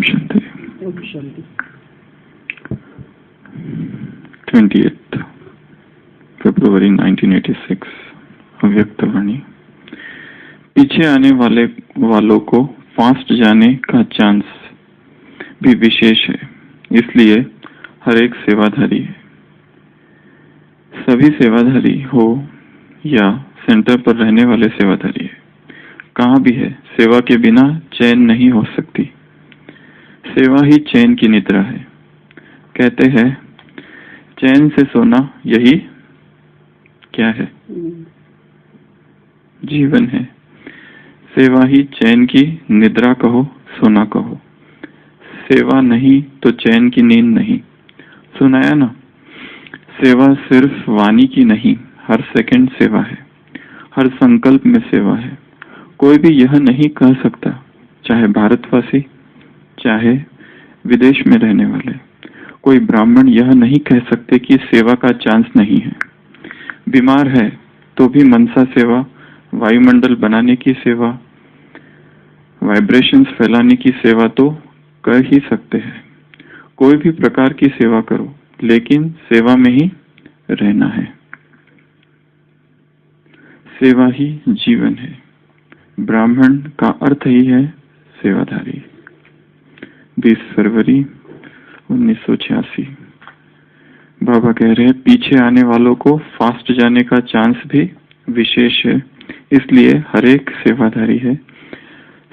शांति। ओम शांति। 28 फरवरी 1986 अव्यक्त वाणी। पीछे आने वालों को फास्ट जाने का चांस भी विशेष है, इसलिए हर एक सेवाधारी है। सभी सेवाधारी हो या सेंटर पर रहने वाले सेवाधारी है, कहाँ भी है, सेवा के बिना चैन नहीं हो सकती। सेवा ही चैन की निद्रा है। कहते हैं चैन से सोना यही क्या है? जीवन है। सेवा ही चैन की निद्रा कहो, सोना कहो। सेवा नहीं तो चैन की नींद नहीं। सुनाया ना? सेवा सिर्फ वाणी की नहीं, हर सेकंड सेवा है, हर संकल्प में सेवा है। कोई भी यह नहीं कह सकता, चाहे भारतवासी चाहे विदेश में रहने वाले, कोई ब्राह्मण यह नहीं कह सकते कि सेवा का चांस नहीं है। बीमार है तो भी मनसा सेवा, वायुमंडल बनाने की सेवा, वाइब्रेशंस फैलाने की सेवा तो कर ही सकते हैं। कोई भी प्रकार की सेवा करो, लेकिन सेवा में ही रहना है। सेवा ही जीवन है। ब्राह्मण का अर्थ ही है सेवाधारी। 20 फरवरी 1986। बाबा कह रहे हैं पीछे आने वालों को फास्ट जाने का चांस भी विशेष है, इसलिए हर एक सेवाधारी है।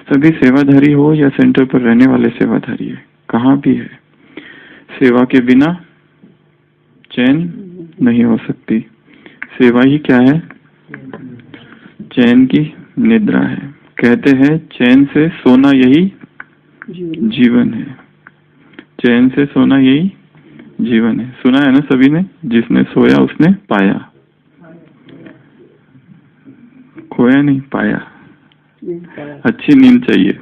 सभी सेवाधारी हो या सेंटर पर रहने वाले सेवाधारी है, कहाँ भी है, सेवा के बिना चैन नहीं हो सकती। सेवा ही क्या है? चैन की निद्रा है। कहते हैं चैन से सोना यही जीवन है। चैन से सोना यही जीवन है। सुना है ना सभी ने? जिसने सोया उसने पाया। खोया नहीं, पाया। अच्छी नींद चाहिए।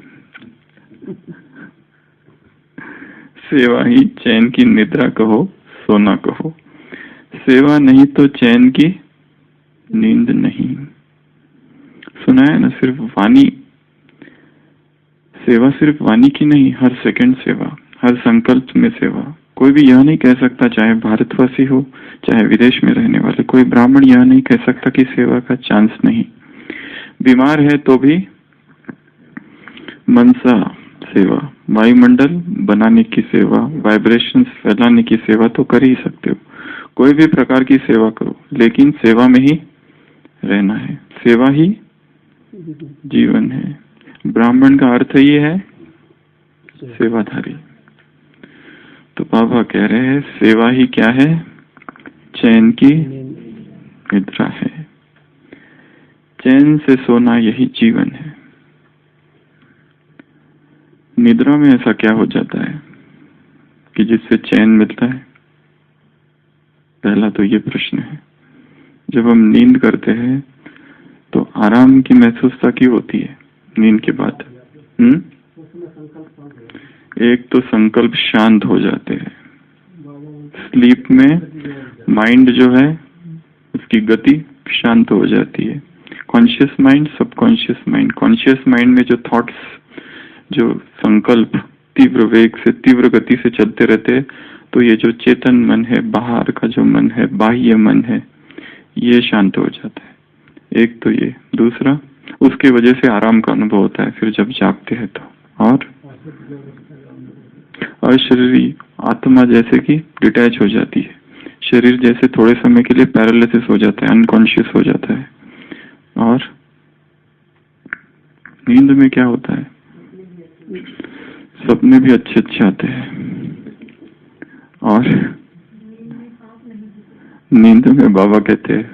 सेवा ही चैन की निद्रा कहो, सोना कहो। सेवा नहीं तो चैन की नींद नहीं। सुना है ना? सिर्फ वाणी। सेवा सिर्फ वाणी की नहीं, हर सेकंड सेवा, हर संकल्प में सेवा। कोई भी यह नहीं कह सकता, चाहे भारतवासी हो चाहे विदेश में रहने वाले, कोई ब्राह्मण यह नहीं कह सकता कि सेवा का चांस नहीं। बीमार है तो भी मनसा सेवा, वायुमंडल बनाने की सेवा, वाइब्रेशंस फैलाने की सेवा तो कर ही सकते हो। कोई भी प्रकार की सेवा करो, लेकिन सेवा में ही रहना है। सेवा ही जीवन है। ब्राह्मण का अर्थ ही है सेवाधारी। तो बाबा कह रहे हैं सेवा ही क्या है? चैन की निद्रा है। चैन से सोना यही जीवन है। निद्रा में ऐसा क्या हो जाता है कि जिससे चैन मिलता है? पहला तो ये प्रश्न है। जब हम नींद करते हैं तो आराम की महसूसता क्यों होती है नींद के बाद? एक तो संकल्प शांत हो जाते हैं। स्लीप में माइंड जो है उसकी गति शांत हो जाती है। Conscious mind, subconscious mind. Conscious mind में जो थॉट्स, जो संकल्प तीव्र वेग से, तीव्र गति से चलते रहते हैं, तो ये जो चेतन मन है, बाहर का जो मन है, बाह्य मन है, ये शांत हो जाता है। एक तो ये। दूसरा, उसके वजह से आराम का अनुभव होता है फिर जब जागते हैं तो। और अशरीरी आत्मा जैसे कि डिटैच हो जाती है। शरीर जैसे थोड़े समय के लिए पैरालिसिस हो जाता है, अनकॉन्शियस हो जाता है। और नींद में क्या होता है? सपने भी अच्छे अच्छे आते हैं। और नींद में बाबा कहते हैं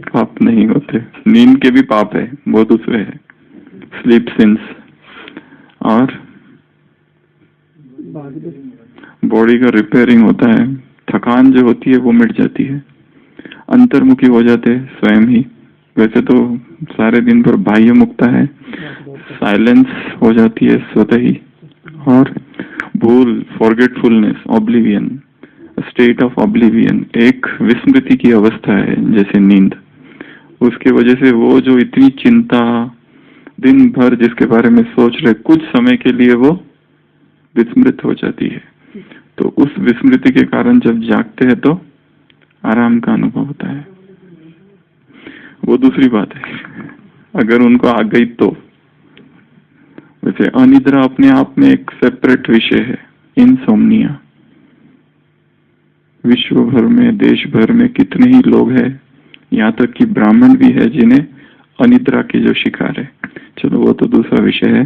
पाप नहीं होते। नींद के भी पाप है, वो दूसरे है, स्लीप सिंस। और बॉडी का रिपेयरिंग होता है, थकान जो होती है वो मिट जाती है, अंतर्मुखी हो जाते हैं स्वयं ही। वैसे तो सारे दिन भर बाह्य मुक्ता है, साइलेंस हो जाती है स्वतः ही। और भूल, forgetfulness, oblivion, state of oblivion, एक विस्मृति की अवस्था है जैसे नींद। उसके वजह से वो जो इतनी चिंता दिन भर जिसके बारे में सोच रहे, कुछ समय के लिए वो विस्मृत हो जाती है। तो उस विस्मृति के कारण जब जागते हैं तो आराम का अनुभव होता है। वो दूसरी बात है, अगर उनको आ गई तो। वैसे अनिद्रा अपने आप में एक सेपरेट विषय है। इनसोम्निया विश्व भर में, देश भर में कितने ही लोग हैं, यहाँ तक कि ब्राह्मण भी है जिन्हें अनिद्रा के जो शिकार है। चलो वो तो दूसरा विषय है।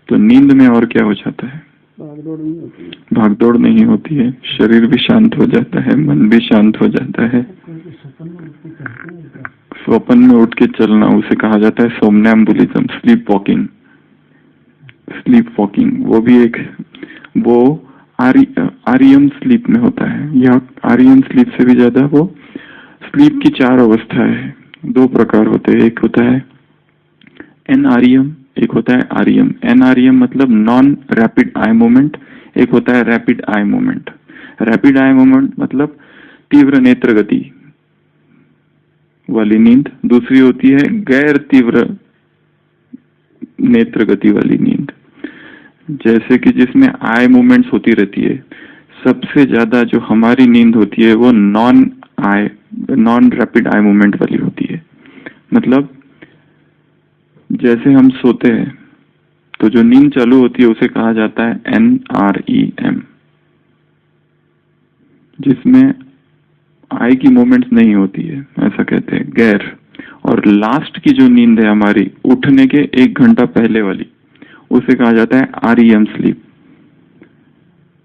तो नींद में और क्या हो जाता है? भागदौड़ नहीं होती है, शरीर भी शांत हो जाता है, मन भी शांत हो जाता है। स्वप्न में उठ के चलना, उसे कहा जाता है सोमनैम्बुलिज्म, स्लीप वॉकिंग। स्लीप वॉकिंग वो भी एक, वो आरईएम स्लीप में होता है, या आरईएम स्लीप से भी ज्यादा। वो स्लीप की 4 अवस्थाएं है, 2 प्रकार होते हैं। एक होता है एनआरईएम, एक होता है आरईएम। एनआरईएम मतलब नॉन रैपिड आई मूवमेंट, एक होता है rapid eye movement. Rapid eye movement मतलब तीव्र नेत्र गति वाली नींद। दूसरी होती है गैर तीव्र नेत्र गति वाली नींद, जैसे कि जिसमें आई मूवमेंट्स होती रहती है। सबसे ज्यादा जो हमारी नींद होती है वो नॉन रैपिड आई मूवमेंट वाली होती है। मतलब जैसे हम सोते हैं तो जो नींद चालू होती है उसे कहा जाता है NREM, जिसमें आई की मूवमेंट्स नहीं होती है, ऐसा कहते हैं गैर। और लास्ट की जो नींद है हमारी उठने के 1 घंटा पहले वाली, उसे कहा जाता है REM स्लीप,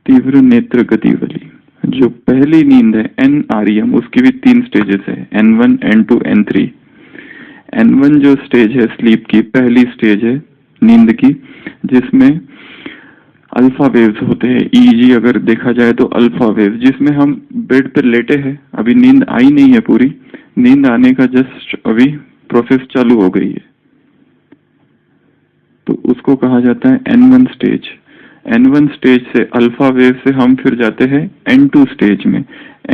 तीव्र नेत्र गति वाली। जो पहली नींद है NREM, उसकी भी 3 स्टेजेस है, N1, N2, N3। N1 जो स्टेज है स्लीप की, पहली स्टेज है नींद की, जिसमें अल्फा वेव्स होते हैं। EEG अगर देखा जाए तो अल्फा वेव, जिसमें हम बेड पर लेटे हैं, अभी नींद आई नहीं है पूरी, नींद आने का जस्ट अभी प्रोसेस चालू हो गई है, तो उसको कहा जाता है N1 स्टेज। N1 स्टेज से अल्फा वेव से हम फिर जाते हैं N2 स्टेज में।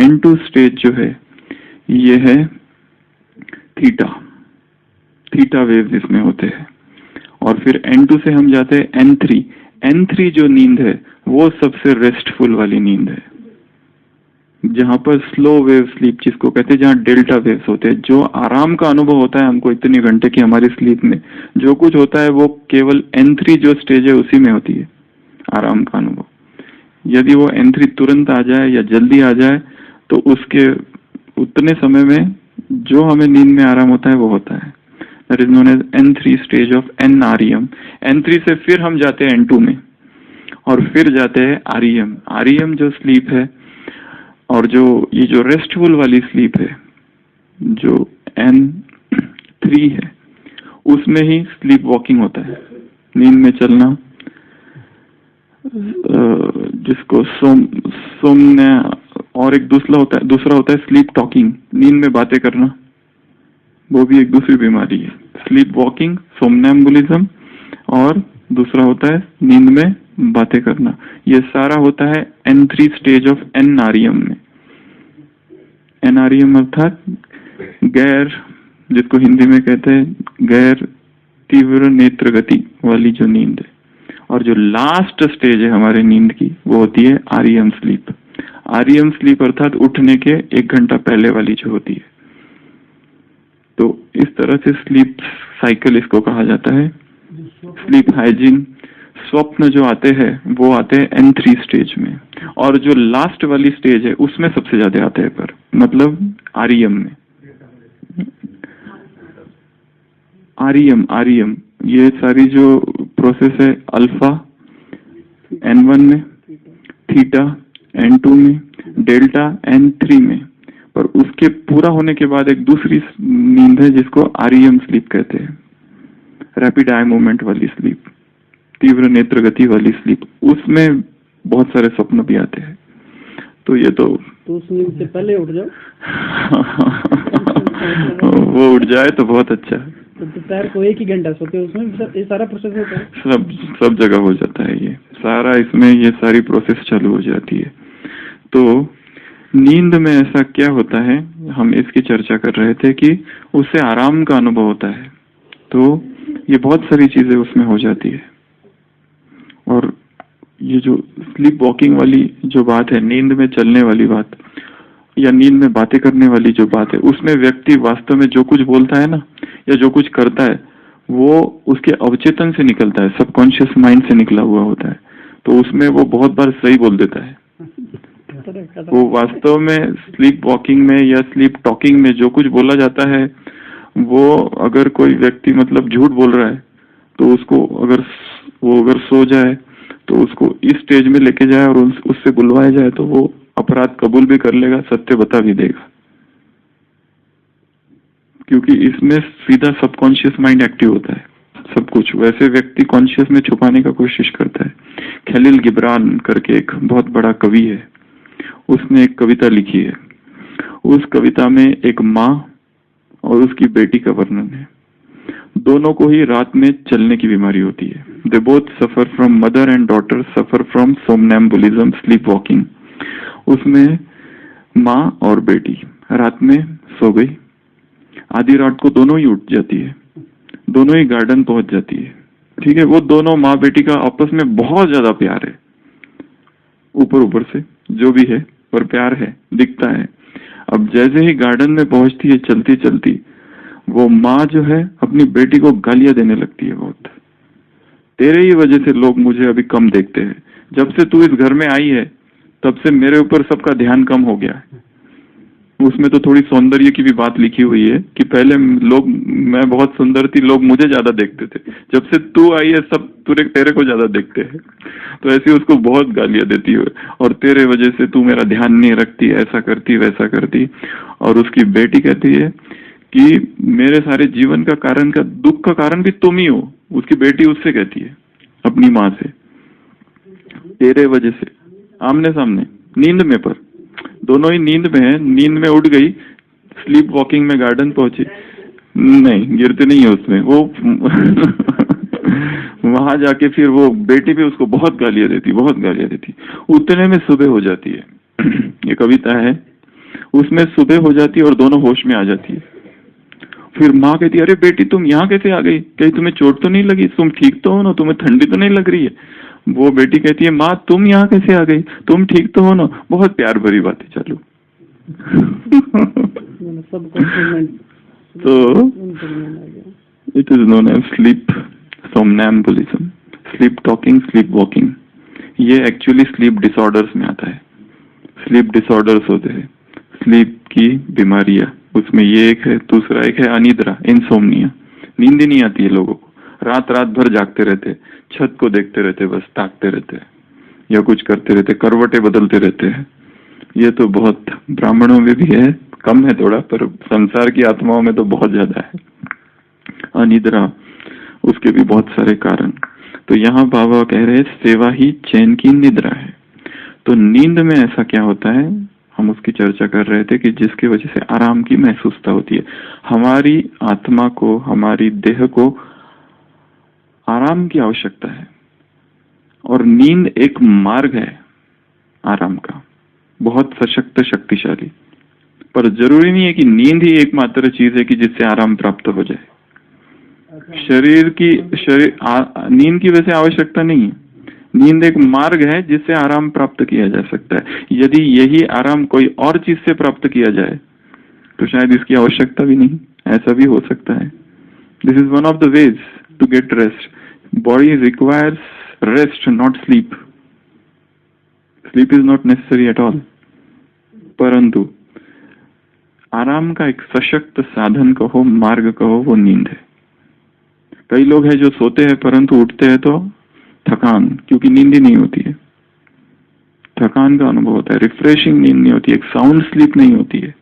N2 स्टेज जो है ये है थीटा वेव जिसमें होते हैं। और फिर N2 से हम जाते हैं N3। N3 जो नींद है वो सबसे रेस्टफुल वाली नींद है, जहां पर स्लो वेव स्लीप जिसको कहते हैं, जहां डेल्टा वेव्स होते हैं। जो आराम का अनुभव होता है हमको इतने घंटे की हमारी स्लीप में, जो कुछ होता है वो केवल N3 जो स्टेज है उसी में होती है आराम का अनुभव। यदि वो N3 तुरंत आ जाए या जल्दी आ जाए तो उसके उतने समय में जो हमें नींद में आराम होता है वो होता है। That is known as N3 stage of NREM। N3 से फिर हम जाते हैं N2 में, और फिर जाते हैं REM। REM जो स्लीप है, और जो ये जो रेस्टफुल वाली स्लीप है जो N3 है, उसमें ही स्लीप वॉकिंग होता है, नींद में चलना, जिसको सोमने। और एक दूसरा होता है स्लीप टॉकिंग, नींद में बातें करना, वो भी एक दूसरी बीमारी है। स्लीप वॉकिंग, सोमनैम्बुलिज्म, और दूसरा होता है नींद में बातें करना। ये सारा होता है N3 स्टेज ऑफ NREM में। NREM अर्थात गैर, जिसको हिंदी में कहते हैं गैर तीव्र नेत्र गति वाली जो नींद है। और जो लास्ट स्टेज है हमारे नींद की वो होती है REM स्लीप। REM स्लीप अर्थात उठने के 1 घंटा पहले वाली जो होती है। तो इस तरह से स्लीप साइकिल इसको कहा जाता है। स्लीप हाइजीन, स्वप्न जो आते हैं वो आते हैं N3 स्टेज में, और जो लास्ट वाली स्टेज है उसमें सबसे ज्यादा आते हैं, पर मतलब REM में। REM ये सारी जो प्रोसेस है, अल्फा N1 में, थीटा N2 में, डेल्टा N3 में। पर उसके पूरा होने के बाद एक दूसरी नींद है जिसको REM स्लीप कहते हैं, रैपिड आई मूवमेंट वाली स्लीप, तीव्र नेत्र गति वाली स्लीप। उसमें बहुत सारे स्वप्न भी आते हैं। तो ये तो उस नींद से पहले उठ जाओ। वो उठ जाए तो बहुत अच्छा है। तो दोपहर को 1 ही घंटा सोते हैं, उसमें ये सारा प्रोसेस होता है। सब जगह हो जाता है ये सारा, इसमें ये सारी प्रोसेस चालू हो जाती है। तो नींद में ऐसा क्या होता है, हम इसकी चर्चा कर रहे थे कि उससे आराम का अनुभव होता है। तो ये बहुत सारी चीजें उसमें हो जाती है, और ये जो स्लीप वॉकिंग वाली जो बात है, नींद में चलने वाली बात या नींद में बातें करने वाली जो बात है, उसमें व्यक्ति वास्तव में जो कुछ बोलता है ना या जो कुछ करता है वो उसके अवचेतन से निकलता है, सबकॉन्शियस माइंड से निकला हुआ होता है। तो उसमें वो बहुत बार सही बोल देता है। वो वास्तव में स्लीप वॉकिंग में या स्लीप टॉकिंग में जो कुछ बोला जाता है, वो अगर कोई व्यक्ति मतलब झूठ बोल रहा है तो उसको अगर सो जाए तो उसको इस स्टेज में लेके जाए और उससे बुलवाया जाए तो वो अपराध कबूल भी कर लेगा, सत्य बता भी देगा, क्योंकि इसमें सीधा सबकॉन्शियस माइंड एक्टिव होता है सब कुछ। वैसे व्यक्ति कॉन्शियस में छुपाने का कोशिश करता है। खलील गिब्रान करके एक बहुत बड़ा कवि है, उसने एक कविता लिखी है। उस कविता में एक माँ और उसकी बेटी का वर्णन है। दोनों को ही रात में चलने की बीमारी होती है। They both suffer from, mother and daughter suffer from somnambulism, sleepwalking. उसमें माँ और बेटी रात में सो गई, आधी रात को दोनों ही उठ जाती है, दोनों ही गार्डन पहुंच जाती है। ठीक है, वो दोनों माँ बेटी का आपस में बहुत ज्यादा प्यार है, ऊपर से जो भी है, और प्यार है, दिखता है। अब जैसे ही गार्डन में पहुंचती है चलती चलती, वो माँ जो है अपनी बेटी को गालियां देने लगती है बहुत। तेरे ही वजह से लोग मुझे अभी कम देखते हैं, जब से तू इस घर में आई है तब से मेरे ऊपर सबका ध्यान कम हो गया है। उसमें तो थोड़ी सौंदर्य की भी बात लिखी हुई है कि पहले मैं बहुत सुंदर थी, लोग मुझे ज्यादा देखते थे, जब से तू आई है सब तेरे को ज्यादा देखते हैं। तो ऐसे उसको बहुत गालियां देती है, और तेरे वजह से तू मेरा ध्यान नहीं रखती, ऐसा करती वैसा करती। और उसकी बेटी कहती है कि मेरे सारे जीवन का कारण, का दुख का कारण भी तुम ही हो। उसकी बेटी उससे कहती है, अपनी माँ से, तेरे वजह से, आमने सामने, नींद में, पर दोनों ही नींद में है, नींद में उठ गई, स्लीप वॉकिंग में गार्डन पहुंची, नहीं गिरते नहीं है उसमें वो वहां जाके फिर वो बेटी भी उसको बहुत गालियां देती। उतने में सुबह हो जाती है। ये कविता है, उसमें सुबह हो जाती है और दोनों होश में आ जाती है। फिर माँ कहती है, अरे बेटी तुम यहाँ कैसे आ गई, कहीं तुम्हें चोट तो नहीं लगी, तुम ठीक तो हो ना, तुम्हें ठंडी तो नहीं लग रही है। वो बेटी कहती है, माँ तुम यहाँ कैसे आ गई, तुम ठीक तो हो ना। बहुत प्यार भरी बातें चालू। तो it is known as sleep somnambulism, sleep talking, sleepwalking. ये एक्चुअली स्लीप डिसऑर्डर्स में आता है। स्लीप डिसऑर्डर्स होते हैं, स्लीप की बीमारियां, उसमें ये एक है। दूसरा एक है अनिद्रा, इंसोम्निया। नींद ही नहीं आती है लोगों को, रात भर जागते रहते, छत को देखते रहते, बस ताकते रहते या कुछ करते रहते, करवटें बदलते रहते हैं। ये तो बहुत ब्राह्मणों में भी है, कम है थोड़ा, पर संसार की आत्माओं में तो बहुत ज्यादा है अनिद्रा। उसके भी बहुत सारे कारण। तो यहाँ बाबा कह रहे सेवा ही चैन की निद्रा है। तो नींद में ऐसा क्या होता है, हम उसकी चर्चा कर रहे थे कि जिसकी वजह से आराम की महसूसता होती है। हमारी आत्मा को, हमारी देह को आराम की आवश्यकता है, और नींद एक मार्ग है आराम का, बहुत सशक्त, शक्तिशाली। पर जरूरी नहीं है कि नींद ही एकमात्र चीज है कि जिससे आराम प्राप्त हो जाए। नींद की वैसे आवश्यकता नहीं है। नींद एक मार्ग है जिससे आराम प्राप्त किया जा सकता है। यदि यही आराम कोई और चीज से प्राप्त किया जाए तो शायद इसकी आवश्यकता भी नहीं, ऐसा भी हो सकता है। This is one of the ways to get rest. Body requires rest, not sleep. Sleep is not necessary at all. परंतु आराम का एक सशक्त साधन कहो, मार्ग कहो, वो नींद है। कई लोग हैं जो सोते हैं परंतु उठते हैं तो थकान, क्योंकि नींद ही नहीं होती है, थकान का अनुभव होता है, रिफ्रेशिंग नींद नहीं होती है, एक साउंड स्लीप नहीं होती है।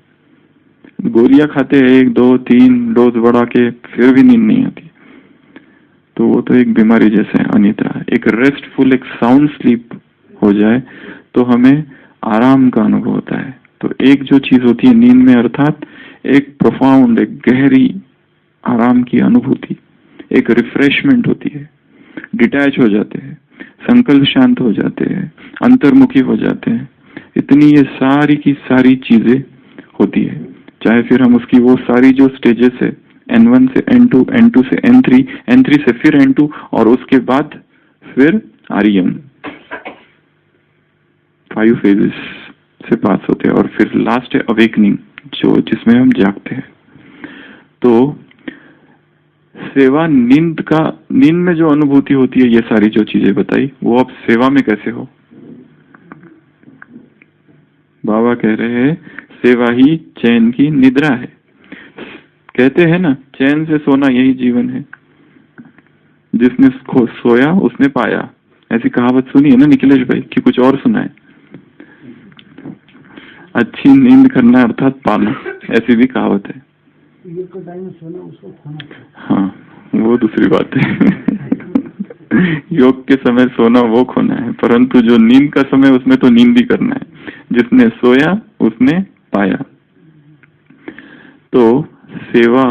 गोलियां खाते हैं 1, 2, 3 डोज बढ़ा के, फिर भी नींद नहीं आती, तो वो तो एक बीमारी जैसे है, अनिद्रा। एक रेस्टफुल, एक साउंड स्लीप हो जाए तो हमें आराम का अनुभव होता है। तो एक जो चीज होती है नींद में, अर्थात एक प्रोफाउंड, एक गहरी आराम की अनुभूति, एक रिफ्रेशमेंट होती है। डिटैच हो जाते हैं, संकल्प शांत हो जाते हैं, अंतर्मुखी हो जाते हैं। इतनी ये सारी की सारी चीजें होती है। चाहे फिर हम उसकी वो सारी जो स्टेजेस है, N1 से N2, N2 से N3 से फिर N2, और उसके बाद फिर REM, 5 फेजेस से पास होते हैं और फिर लास्ट है अवेकनिंग, जो जिसमें हम जागते हैं। तो सेवा नींद में जो अनुभूति होती है, ये सारी जो चीजें बताई, वो अब सेवा में कैसे हो? बाबा कह रहे हैं सेवा ही चैन की निद्रा है। कहते हैं ना, चैन से सोना यही जीवन है, जिसने सोया उसने पाया। ऐसी कहावत सुनी है ना निखिलेश भाई, कि कुछ और सुना है? अच्छी नींद करना अर्थात पाना, ऐसी भी कहावत है। हाँ, वो दूसरी बात है। योग के समय सोना वो खोना है, परंतु जो नींद का समय, उसमें तो नींद ही करना है। जिसने सोया उसने पाया। तो सेवा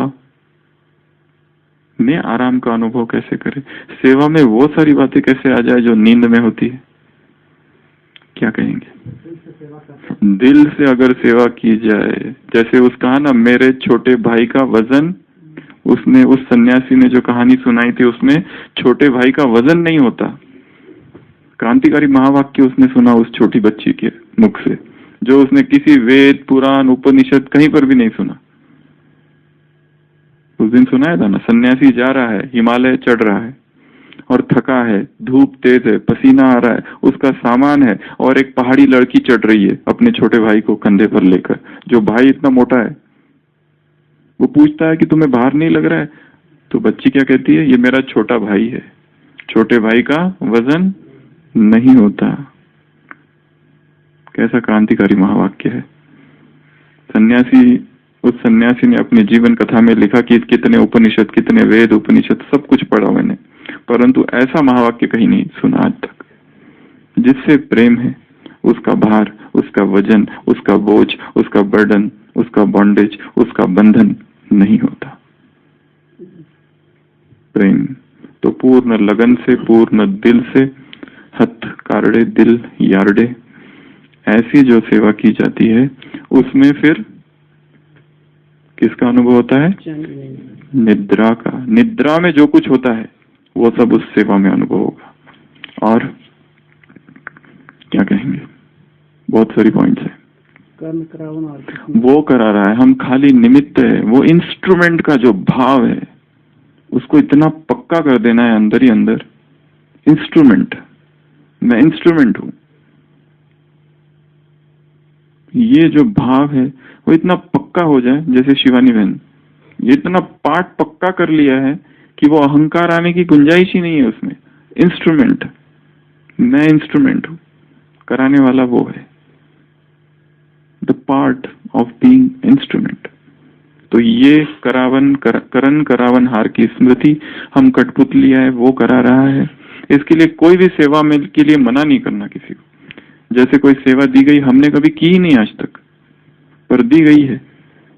में आराम का अनुभव कैसे करें? सेवा में वो सारी बातें कैसे आ जाए जो नींद में होती है? क्या कहेंगे? दिल से अगर सेवा की जाए, जैसे उस कहा ना, मेरे छोटे भाई का वजन, उसने उस सन्यासी ने जो कहानी सुनाई थी, उसमें छोटे भाई का वजन नहीं होता। क्रांतिकारी महावाक्य उसने सुना उस छोटी बच्ची के मुख से, जो उसने किसी वेद, पुराण, उपनिषद कहीं पर भी नहीं सुना। उस दिन सुनाया था ना, सन्यासी जा रहा है, हिमालय चढ़ रहा है और थका है, धूप तेज है, पसीना आ रहा है, उसका सामान है, और एक पहाड़ी लड़की चढ़ रही है अपने छोटे भाई को कंधे पर लेकर। जो भाई इतना मोटा है, वो पूछता है कि तुम्हें भार नहीं लग रहा है? तो बच्ची क्या कहती है? ये मेरा छोटा भाई है, छोटे भाई का वजन नहीं होता। कैसा क्रांतिकारी महावाक्य है। उस सन्यासी ने अपने जीवन कथा में लिखा कि कितने उपनिषद, कितने वेद, उपनिषद सब कुछ पढ़ा मैंने, परंतु ऐसा महावाक्य कहीं नहीं सुना आज तक। जिससे प्रेम है, उसका भार, उसका वजन, उसका बोझ, उसका बर्डन, उसका बॉन्डेज, उसका बंधन नहीं होता। प्रेम तो पूर्ण लगन से, पूर्ण दिल से, हथ कारड़े दिल यारड़े, ऐसी जो सेवा की जाती है, उसमें फिर किसका अनुभव होता है? निद्रा का। निद्रा में जो कुछ होता है वो सब उस सेवा में अनुभव होगा। और क्या कहेंगे? बहुत सारी पॉइंट्स है। वो करा रहा है, हम खाली निमित्त है। वो इंस्ट्रूमेंट का जो भाव है, उसको इतना पक्का कर देना है अंदर ही अंदर। इंस्ट्रूमेंट, मैं इंस्ट्रूमेंट हूं, ये जो भाव है वो इतना पक्का हो जाए। जैसे शिवानी बहन, ये इतना पार्ट पक्का कर लिया है कि वो अहंकार आने की गुंजाइश ही नहीं है उसमें। इंस्ट्रूमेंट, मैं इंस्ट्रूमेंट हूं, कराने वाला वो है। The part of being instrument. तो ये करण करावन हार की स्मृति, हम कठपुतली है वो करा रहा है। इसके लिए कोई भी सेवा में के लिए मना नहीं करना किसी को। जैसे कोई सेवा दी गई, हमने कभी की ही नहीं आज तक, पर दी गई है।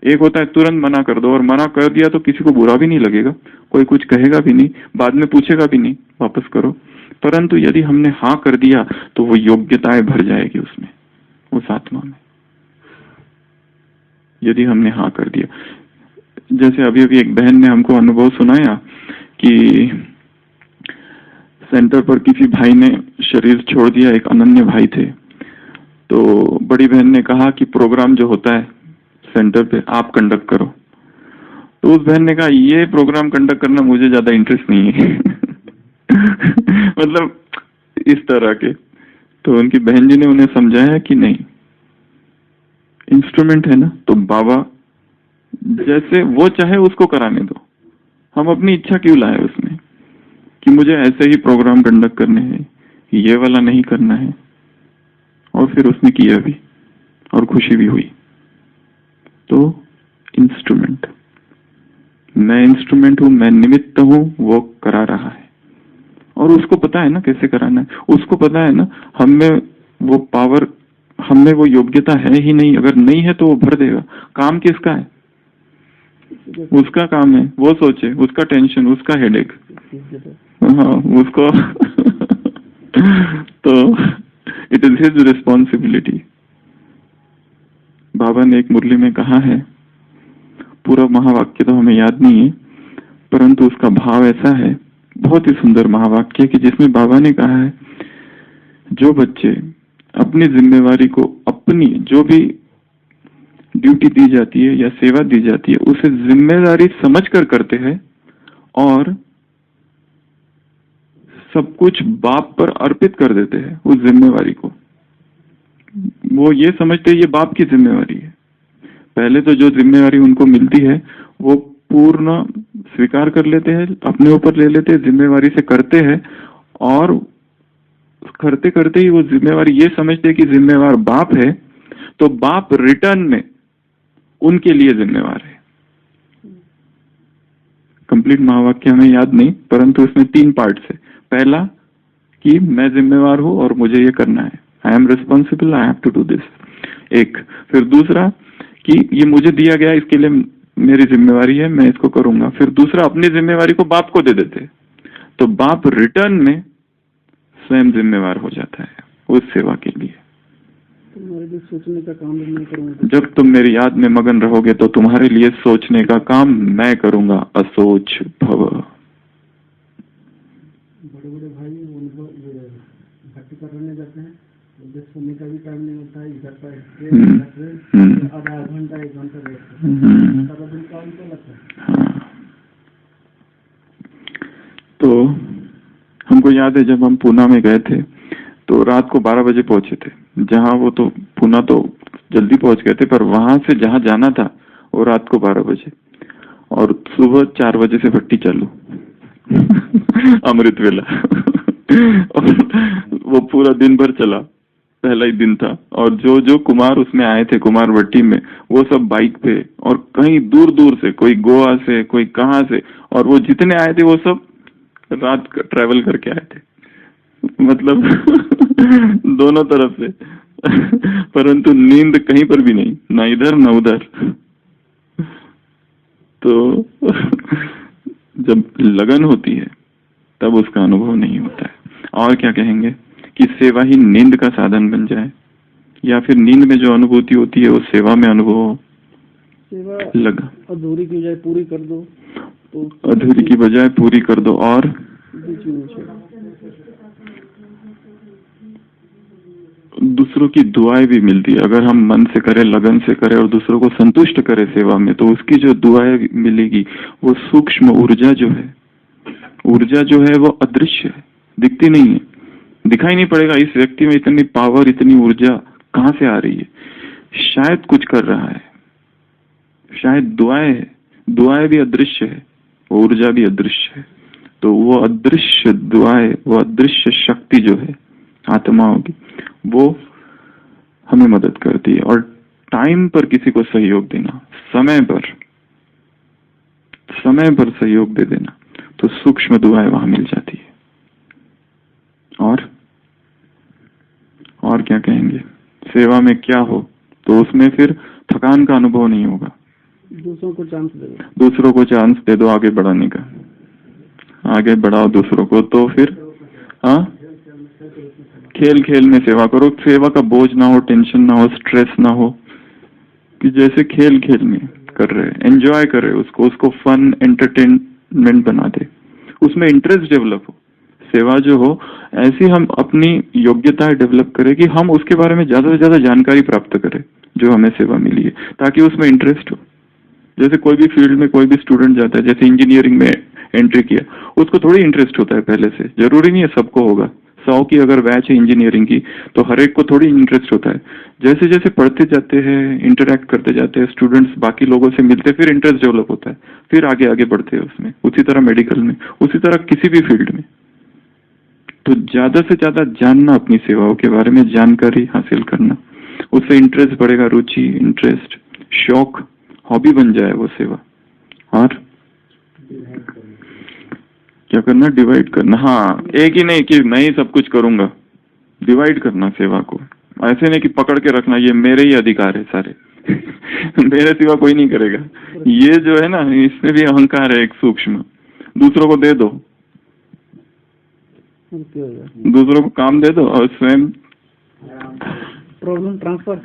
एक होता है तुरंत मना कर दो, और मना कर दिया तो किसी को बुरा भी नहीं लगेगा, कोई कुछ कहेगा भी नहीं, बाद में पूछेगा भी नहीं, वापस करो। परंतु यदि हमने हाँ कर दिया तो वो योग्यताएं भर जाएगी उसमें, उस आत्मा में, यदि हमने हाँ कर दिया। जैसे अभी अभी एक बहन ने हमको अनुभव सुनाया कि सेंटर पर किसी भाई ने शरीर छोड़ दिया, एक अनन्य भाई थे। तो बड़ी बहन ने कहा कि प्रोग्राम जो होता है सेंटर पे आप कंडक्ट करो। तो उस बहन ने कहा ये प्रोग्राम कंडक्ट करना मुझे ज्यादा इंटरेस्ट नहीं है। मतलब इस तरह के। तो उनकी बहन जी ने उन्हें समझाया कि नहीं, इंस्ट्रूमेंट है ना, तो बाबा जैसे वो चाहे उसको कराने दो, हम अपनी इच्छा क्यों लाए उसमें कि मुझे ऐसे ही प्रोग्राम कंडक्ट करने हैं, ये वाला नहीं करना है। और फिर उसने किया भी और खुशी भी हुई। तो इंस्ट्रूमेंट, मैं इंस्ट्रूमेंट हूं, मैं निमित्त हूं, वो करा रहा है। और उसको पता है ना कैसे कराना है, उसको पता है ना हम में वो पावर, हम में वो योग्यता है ही नहीं। अगर नहीं है तो वो भर देगा। काम किसका है? उसका काम है, वो सोचे, उसका टेंशन, उसका हेडेक, हाँ उसको। तो इट इज हिज रिस्पॉन्सिबिलिटी। बाबा ने एक मुरली में कहा है, पूरा महावाक्य तो हमें याद नहीं है, परंतु उसका भाव ऐसा है, बहुत ही सुंदर महावाक्य, कि जिसमें बाबा ने कहा है जो बच्चे अपनी जिम्मेवारी को, अपनी जो भी ड्यूटी दी जाती है या सेवा दी जाती है उसे जिम्मेदारी समझकर करते हैं और सब कुछ बाप पर अर्पित कर देते हैं उस जिम्मेवारी को। वो ये समझते हैं ये बाप की जिम्मेवारी है। पहले तो जो जिम्मेवारी उनको मिलती है वो पूर्ण स्वीकार कर लेते हैं, अपने ऊपर ले लेते हैं, जिम्मेवारी से करते हैं और करते करते ही वो जिम्मेवारी ये समझते हैं कि जिम्मेवार बाप है, तो बाप रिटर्न में उनके लिए जिम्मेवार है। कंप्लीट महावाक्य हमें याद नहीं, परंतु उसमें 3 पार्ट्स है। पहला कि मैं जिम्मेवार हूं और मुझे ये करना है, I am responsible, I have to do this, एक। फिर दूसरा कि ये मुझे दिया गया, इसके लिए मेरी जिम्मेवारी है, मैं इसको करूंगा। फिर दूसरा अपनी जिम्मेवारी को बाप को दे देते, तो बाप रिटर्न में स्वयं जिम्मेवार हो जाता है उस सेवा के लिए। तुम्हारे लिए सोचने का काम मैं करूंगा। जब तुम मेरी याद में मगन रहोगे तो तुम्हारे लिए सोचने का काम मैं करूंगा, असोच भव। बड़े बड़े भाई उनको भक्ति करने जाते हैं, उधर सोने का भी टाइम नहीं होता है, इधर का आधा घंटा 1 घंटा रहते हैं, सारा दिन काम तो लगता है। हाँ। तो हमको याद है जब हम पूना में गए थे तो रात को 12 बजे पहुंचे थे। जहाँ वो तो पूना तो जल्दी पहुंच गए थे, पर वहां से जहाँ जाना था वो रात को 12 बजे और सुबह 4 बजे से भट्टी चालू अमृत वेला और वो पूरा दिन भर चला, पहला ही दिन था। और जो जो कुमार उसमें आए थे, कुमार भट्टी में, वो सब बाइक पे और कहीं दूर दूर से, कोई गोवा से, कोई कहाँ से, और वो जितने आए थे वो सब रात ट्रैवल करके आए थे, मतलब दोनों तरफ से परंतु नींद कहीं पर भी नहीं, ना इधर ना उधर। तो जब लगन होती है तब उसका अनुभव नहीं होता है। और क्या कहेंगे कि सेवा ही नींद का साधन बन जाए, या फिर नींद में जो अनुभूति होती है वो सेवा में अनुभव हो। सेवा लगा अधूरी की बजाय पूरी कर दो, तो अधूरी की बजाय पूरी कर दो और दूसरों की दुआएं भी मिलती है। अगर हम मन से करें, लगन से करें और दूसरों को संतुष्ट करें सेवा में, तो उसकी जो दुआएं मिलेगी वो सूक्ष्म ऊर्जा जो है, ऊर्जा जो है वो अदृश्य है, दिखती नहीं है, दिखाई नहीं पड़ेगा इस व्यक्ति में इतनी पावर, इतनी ऊर्जा कहाँ से आ रही है। शायद कुछ कर रहा है, शायद दुआएं है, दुआएं भी अदृश्य है, ऊर्जा भी अदृश्य है। तो वो अदृश्य दुआएं, वो अदृश्य शक्ति जो है आत्माओं की, वो हमें मदद करती है। और टाइम पर किसी को सहयोग देना, समय पर सहयोग दे देना, तो सूक्ष्म दुआएं वहां मिल जाती है। और क्या कहेंगे, सेवा में क्या हो तो उसमें फिर थकान का अनुभव नहीं होगा। दूसरों को चांस दे दो आगे बढ़ाने का, आगे बढ़ाओ दूसरों को, तो फिर हाँ, खेल खेल में सेवा करो, सेवा का बोझ ना हो, टेंशन ना हो, स्ट्रेस ना हो, कि जैसे खेल खेल में कर रहे, एंजॉय कर रहे उसको फन एंटरटेनमेंट बना दे, उसमें इंटरेस्ट डेवलप हो। सेवा जो हो ऐसी हम अपनी योग्यताएं डेवलप करें कि हम उसके बारे में ज्यादा से ज्यादा जानकारी प्राप्त करें जो हमें सेवा मिली है, ताकि उसमें इंटरेस्ट हो। जैसे कोई भी फील्ड में कोई भी स्टूडेंट जाता है, जैसे इंजीनियरिंग में एंट्री किया, उसको थोड़ी इंटरेस्ट होता है पहले से, जरूरी नहीं है सबको होगा। 100 की अगर बैच है इंजीनियरिंग की तो हर एक को थोड़ी इंटरेस्ट होता है। जैसे जैसे पढ़ते जाते हैं, इंटरेक्ट करते जाते हैं, स्टूडेंट्स बाकी लोगों से मिलते हैं, फिर इंटरेस्ट डेवलप होता है, फिर आगे आगे बढ़ते हैं उसमें। उसी तरह मेडिकल में, उसी तरह किसी भी फील्ड में। तो ज्यादा से ज्यादा जानना, अपनी सेवाओं के बारे में जानकारी हासिल करना, उससे इंटरेस्ट बढ़ेगा, रुचि, इंटरेस्ट, शौक, हॉबी बन जाए वो सेवा। और क्या करना, डिवाइड करना। हाँ, एक ही नहीं कि मैं ही सब कुछ करूंगा, डिवाइड करना सेवा को। ऐसे नहीं कि पकड़ के रखना ये मेरे ही अधिकार है सारे मेरे सिवा कोई नहीं करेगा। ये जो है ना, इसमें भी अहंकार है एक सूक्ष्म। दूसरों को दे दो, दूसरों को काम दे दो और स्वयं प्रॉब्लम ट्रांसफर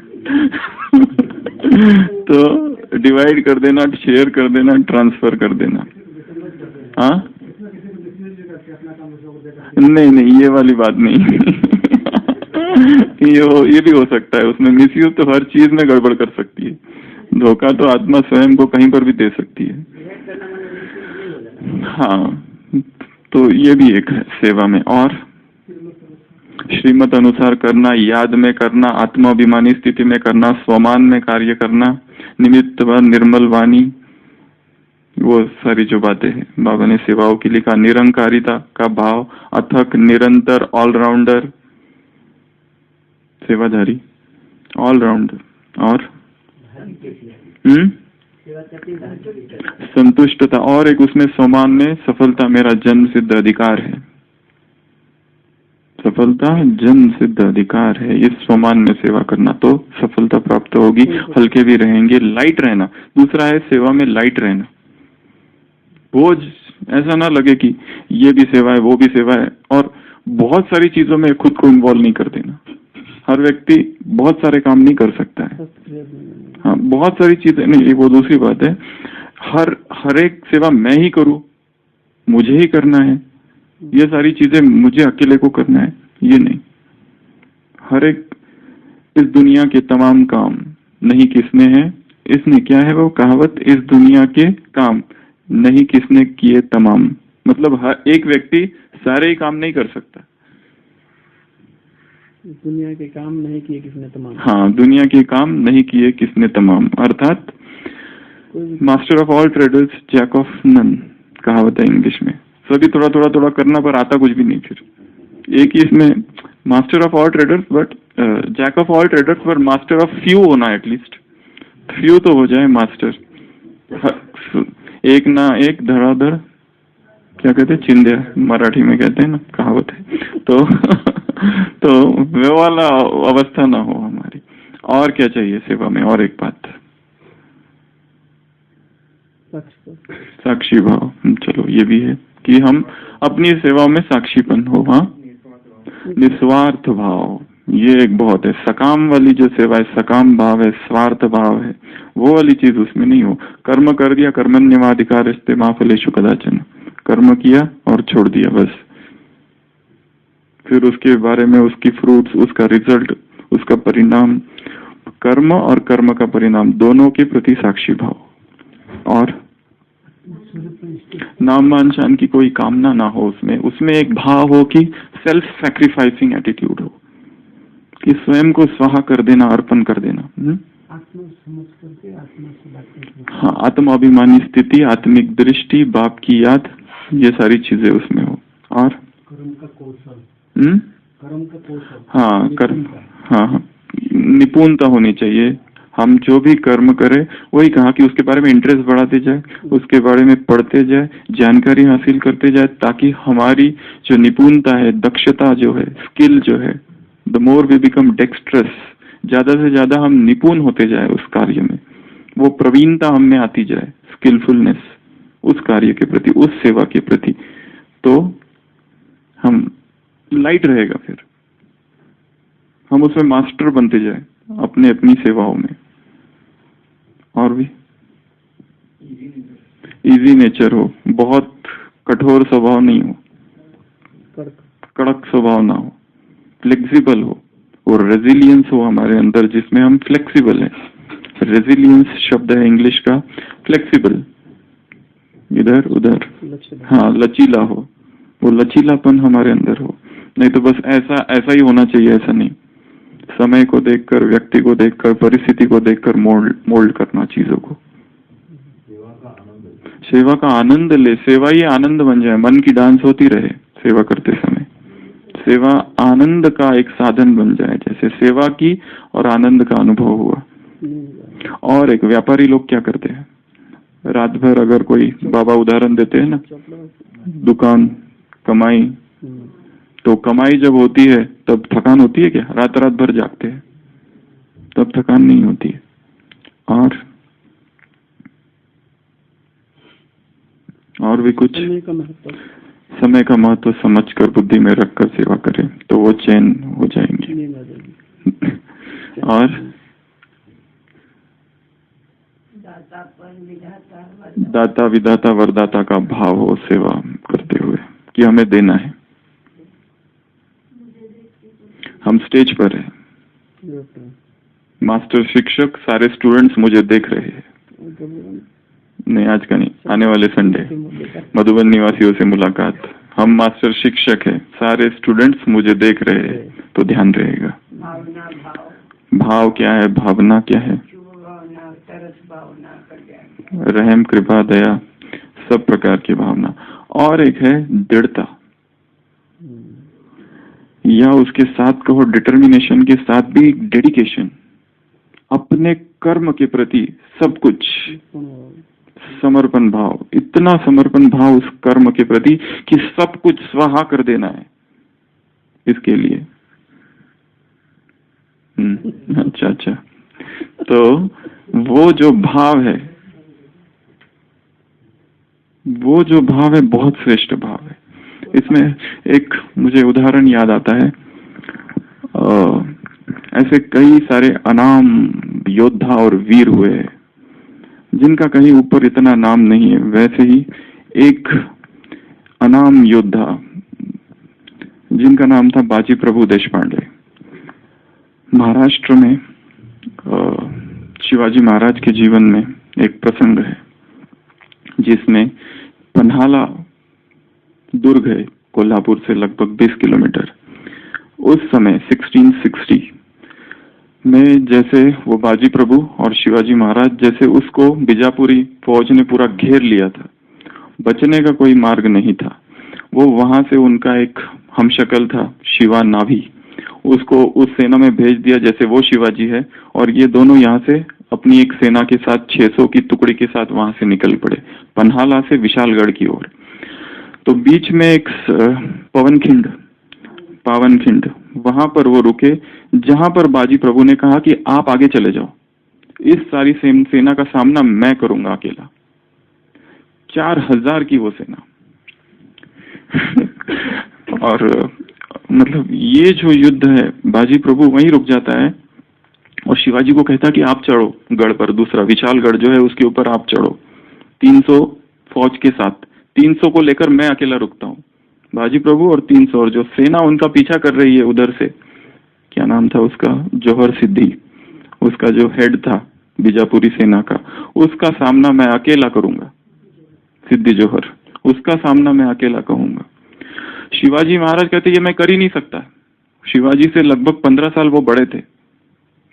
तो डिवाइड कर देना, शेयर कर देना, ट्रांसफर कर देना। हाँ, नहीं ये वाली बात नहीं कि ये भी हो सकता है, उसमें मिसयूज तो हर चीज में गड़बड़ कर सकती है, धोखा तो आत्मा स्वयं को कहीं पर भी दे सकती है। हाँ, तो ये भी एक है सेवा में। और श्रीमत अनुसार करना, याद में करना, आत्माभिमानी स्थिति में करना, स्वमान में कार्य करना, निमित्त व निर्मल वाणी, वो सारी जो बातें हैं बाबा ने सेवाओं की लिखा। निरंकारिता का भाव, अथक, निरंतर, ऑलराउंडर, सेवाधारी, ऑलराउंडर। और संतुष्टता, और एक उसमें स्वमान में सफलता मेरा जन्म सिद्ध अधिकार है, सफलता जन्म सिद्ध अधिकार है। इस स्वमान में सेवा करना तो सफलता प्राप्त होगी, हल्के भी रहेंगे, लाइट रहना। दूसरा है सेवा में लाइट रहना, बोझ ऐसा ना लगे कि ये भी सेवा है वो भी सेवा है, और बहुत सारी चीजों में खुद को इन्वॉल्व नहीं कर देना। हर व्यक्ति बहुत सारे काम नहीं कर सकता है, हाँ बहुत सारी चीजें नहीं, वो दूसरी बात है। हर एक सेवा मैं ही करूं, मुझे ही करना है, ये सारी चीजें मुझे अकेले को करना है, ये नहीं। हर एक इस दुनिया के तमाम काम नहीं किसने है, इसने क्या है वो कहावत, इस दुनिया के काम नहीं किसने किए तमाम, मतलब हर एक व्यक्ति सारे ही काम नहीं कर सकता। दुनिया के काम नहीं किए किसने तमाम, हाँ दुनिया के काम नहीं किए किसने तमाम, अर्थात master of all traders jack of none कहावत है इंग्लिश में। सभी थोड़ा थोड़ा थोड़ा करना पर आता कुछ भी नहीं। फिर एक ही इसमें master of all traders but jack of all traders पर मास्टर ऑफ फ्यू होना, एटलीस्ट फ्यू तो हो जाए मास्टर। एक ना एक धड़ाधड़, क्या कहते हैं, चिंध्या मराठी में कहते हैं ना, कहावत है। तो वो वाला अवस्था ना हो हमारी। और क्या चाहिए सेवा में? और एक बात, साक्षी भाव। चलो ये भी है कि हम अपनी सेवाओं में साक्षीपन हो। हाँ, निस्वार्थ भाव, ये एक बहुत है। सकाम वाली जो सेवा है, सकाम भाव है, स्वार्थ भाव है, वो वाली चीज उसमें नहीं हो। कर्म कर दिया, कर्मण्यवाधिकार इस्ते मा फलेषु कदाचन, कर्म किया और छोड़ दिया बस। फिर उसके बारे में उसकी फ्रूट्स, उसका रिजल्ट, उसका परिणाम, कर्म और कर्म का परिणाम दोनों के प्रति साक्षी भाव। और नाम मान शान की कोई कामना ना हो उसमें एक भाव हो कि सेल्फ सैक्रिफाइसिंग एटीट्यूड हो, कि स्वयं को स्वाहा कर देना, अर्पण कर देना। हाँ, आत्म अभिमानी स्थिति, आत्मिक दृष्टि, बाप की याद, ये सारी चीजें उसमें हो। और कर्म का कौशल, कर्म का कौशल, हाँ कर्म, हाँ निपुणता होनी चाहिए। हम जो भी कर्म करें, वही कहा कि उसके बारे में इंटरेस्ट बढ़ाते जाए, उसके बारे में पढ़ते जाए, जानकारी हासिल करते जाए, ताकि हमारी जो निपुणता है, दक्षता जो है, स्किल जो है, the more we become dexterous, ज्यादा से ज्यादा हम निपुण होते जाए उस कार्य में, वो प्रवीणता हम में आती जाए, स्किलफुलनेस उस कार्य के प्रति, उस सेवा के प्रति, तो हम लाइट रहेगा। फिर हम उसमें मास्टर बनते जाए अपने अपनी सेवाओं में। और भी इजी नेचर हो, बहुत कठोर स्वभाव नहीं हो, कड़क स्वभाव ना हो, फ्लेक्सिबल हो, और रेजिलियंस हो हमारे अंदर, जिसमें हम फ्लेक्सिबल हैं। रेजिलियंस शब्द है इंग्लिश का, फ्लेक्सिबल, इधर उधर, हाँ लचीला हो, वो लचीलापन हमारे अंदर हो। नहीं तो बस ऐसा ही होना चाहिए, ऐसा नहीं। समय को देखकर, व्यक्ति को देखकर, परिस्थिति को देखकर मोल्ड करना चीजों को। सेवा का आनंद ले, सेवा ही आनंद बन जाए, मन की डांस होती रहे सेवा करते समय, सेवा आनंद का एक साधन बन जाए, जैसे सेवा की और आनंद का अनुभव हुआ। और एक व्यापारी लोग क्या करते हैं, रात भर, अगर कोई बाबा उदाहरण देते हैं ना, दुकान कमाई, तो कमाई जब होती है तब थकान होती है क्या? रात रात भर जागते हैं तब थकान नहीं होती है। और भी कुछ, समय का महत्व समझकर बुद्धि में रखकर सेवा करें तो वो चैन हो जाएंगे। और दाता विदाता वरदाता का भाव हो सेवा करते हुए, कि हमें देना है। हम स्टेज पर हैं, मास्टर शिक्षक, सारे स्टूडेंट्स मुझे देख रहे हैं। नहीं, आज का नहीं, आने वाले संडे मधुबन निवासियों से मुलाकात। हम मास्टर शिक्षक हैं, सारे स्टूडेंट्स मुझे देख रहे हैं, तो ध्यान रहेगा। भाव क्या है, भावना क्या है? रहम, कृपा, दया, सब प्रकार की भावना। और एक है दृढ़ता, या उसके साथ कहो डिटर्मिनेशन के साथ भी डेडिकेशन, अपने कर्म के प्रति सब कुछ समर्पण भाव, इतना समर्पण भाव उस कर्म के प्रति कि सब कुछ स्वाहा कर देना है इसके लिए। अच्छा, तो वो जो भाव है, वो जो भाव है बहुत श्रेष्ठ भाव है। इसमें एक मुझे उदाहरण याद आता है, ऐसे कई सारे अनाम योद्धा और वीर हुए हैं जिनका कहीं ऊपर इतना नाम नहीं है। वैसे ही एक अनाम योद्धा जिनका नाम था बाजी प्रभु देशपांडे, महाराष्ट्र में शिवाजी महाराज के जीवन में एक प्रसंग है जिसमें पन्हाला दुर्ग है कोल्हापुर से लगभग 20 किलोमीटर। उस समय 1660 में जैसे वो बाजी प्रभु और शिवाजी महाराज, जैसे उसको बीजापुरी फौज ने पूरा घेर लिया था, बचने का कोई मार्ग नहीं था। वो वहां से उनका एक हमशक्ल था शिवा नाभी, उसको उस सेना में भेज दिया जैसे वो शिवाजी है, और ये दोनों यहाँ से अपनी एक सेना के साथ 600 की टुकड़ी के साथ वहां से निकल पड़े पन्हाला से विशालगढ़ की ओर। तो बीच में एक पावनखिंड, वहां पर वो रुके, जहां पर बाजी प्रभु ने कहा कि आप आगे चले जाओ, इस सारी सेना का सामना मैं करूंगा अकेला। 4000 की वो सेना और मतलब ये जो युद्ध है, बाजी प्रभु वहीं रुक जाता है और शिवाजी को कहता कि आप चढ़ो गढ़ पर, दूसरा विशालगढ़ जो है उसके ऊपर आप चढ़ो 300 फौज के साथ। 300 को लेकर मैं अकेला रुकता हूँ, बाजी प्रभु और 300, और जो सेना उनका पीछा कर रही है उधर से, क्या नाम था उसका, जौहर सिद्धि, उसका जो हेड था बीजापुरी सेना का, उसका सामना मैं अकेला करूंगा। सिद्धि जौहर, उसका सामना मैं अकेला कहूंगा। शिवाजी महाराज कहते ये मैं कर ही नहीं सकता। शिवाजी से लगभग 15 साल वो बड़े थे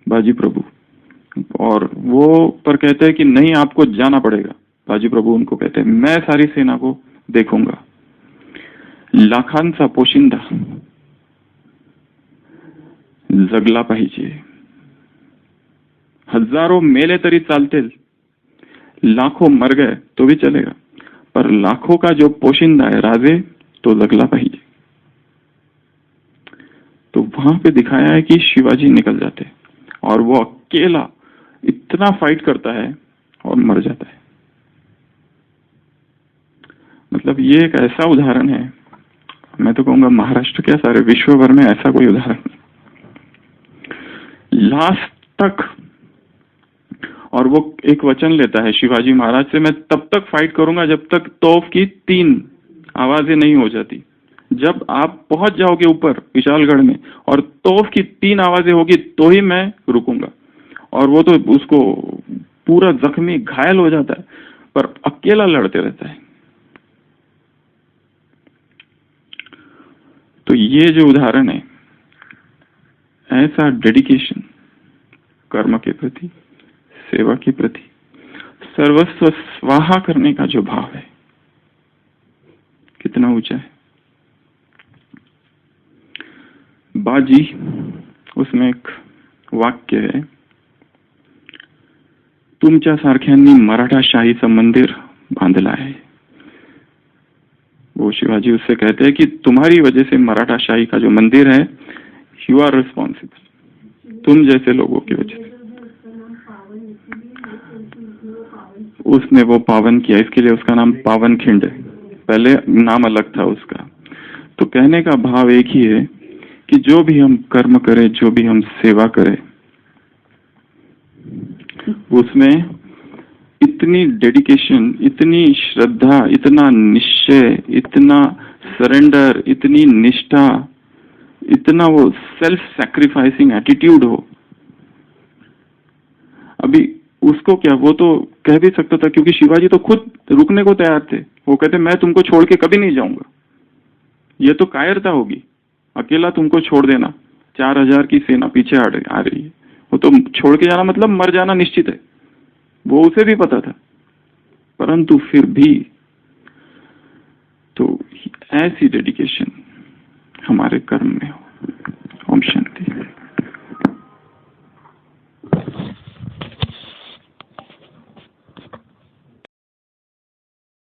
बाजी प्रभु, और वो पर कहते हैं कि नहीं आपको जाना पड़ेगा। बाजी प्रभु उनको कहते हैं मैं सारी सेना को देखूंगा। लाखांचा पोशिंदा जगला पाहिजे, हजारों मेले तरी चालतील, लाखों मर गए तो भी चलेगा, पर लाखों का जो पोशिंदा है राजे, तो जगला पाहिजे। तो वहां पे दिखाया है कि शिवाजी निकल जाते और वो अकेला इतना फाइट करता है और मर जाता है। मतलब ये एक ऐसा उदाहरण है, मैं तो कहूंगा महाराष्ट्र क्या सारे विश्व भर में ऐसा कोई उदाहरण नहीं, लास्ट तक। और वो एक वचन लेता है शिवाजी महाराज से, मैं तब तक फाइट करूंगा जब तक तोफ की 3 आवाजें नहीं हो जाती। जब आप पहुंच जाओगे ऊपर विशालगढ़ में और तोफ की 3 आवाजें होगी तो ही मैं रुकूंगा। और वो तो उसको पूरा जख्मी घायल हो जाता है, पर अकेला लड़ते रहता है। तो ये जो उदाहरण है, ऐसा डेडिकेशन कर्म के प्रति, सेवा के प्रति, सर्वस्व स्वाहा करने का जो भाव है, कितना ऊंचा है। बाजी, उसमें एक वाक्य है, तुमच्या सारख्यांनी मराठा शाहीचं मंदिर बांधला है। वो शिवाजी उससे कहते हैं कि तुम्हारी वजह से मराठा शाही का जो मंदिर है, यू आर रिस्पॉन्सिबल, तुम जैसे लोगों की वजह से उसने वो पावन किया, इसके लिए उसका नाम पावनखिंड है, पहले नाम अलग था उसका। तो कहने का भाव एक ही है कि जो भी हम कर्म करें, जो भी हम सेवा करें, उसमें इतनी डेडिकेशन, इतनी श्रद्धा, इतना निश्चय, इतना सरेंडर, इतनी निष्ठा, इतना वो सेल्फ सैक्रिफाइसिंग एटीट्यूड हो, उसको क्या, वो तो कह भी सकता था, क्योंकि शिवाजी तो खुद रुकने को तैयार थे। वो कहते मैं तुमको छोड़ के कभी नहीं जाऊंगा। ये तो कायरता होगी, अकेला तुमको छोड़ देना, 4000 की सेना पीछे आ रही है, वो तो छोड़ के जाना मतलब मर जाना निश्चित है, वो उसे भी पता था। परंतु फिर भी तो ऐसी डेडिकेशन हमारे कर्म में हो। ओम शांति।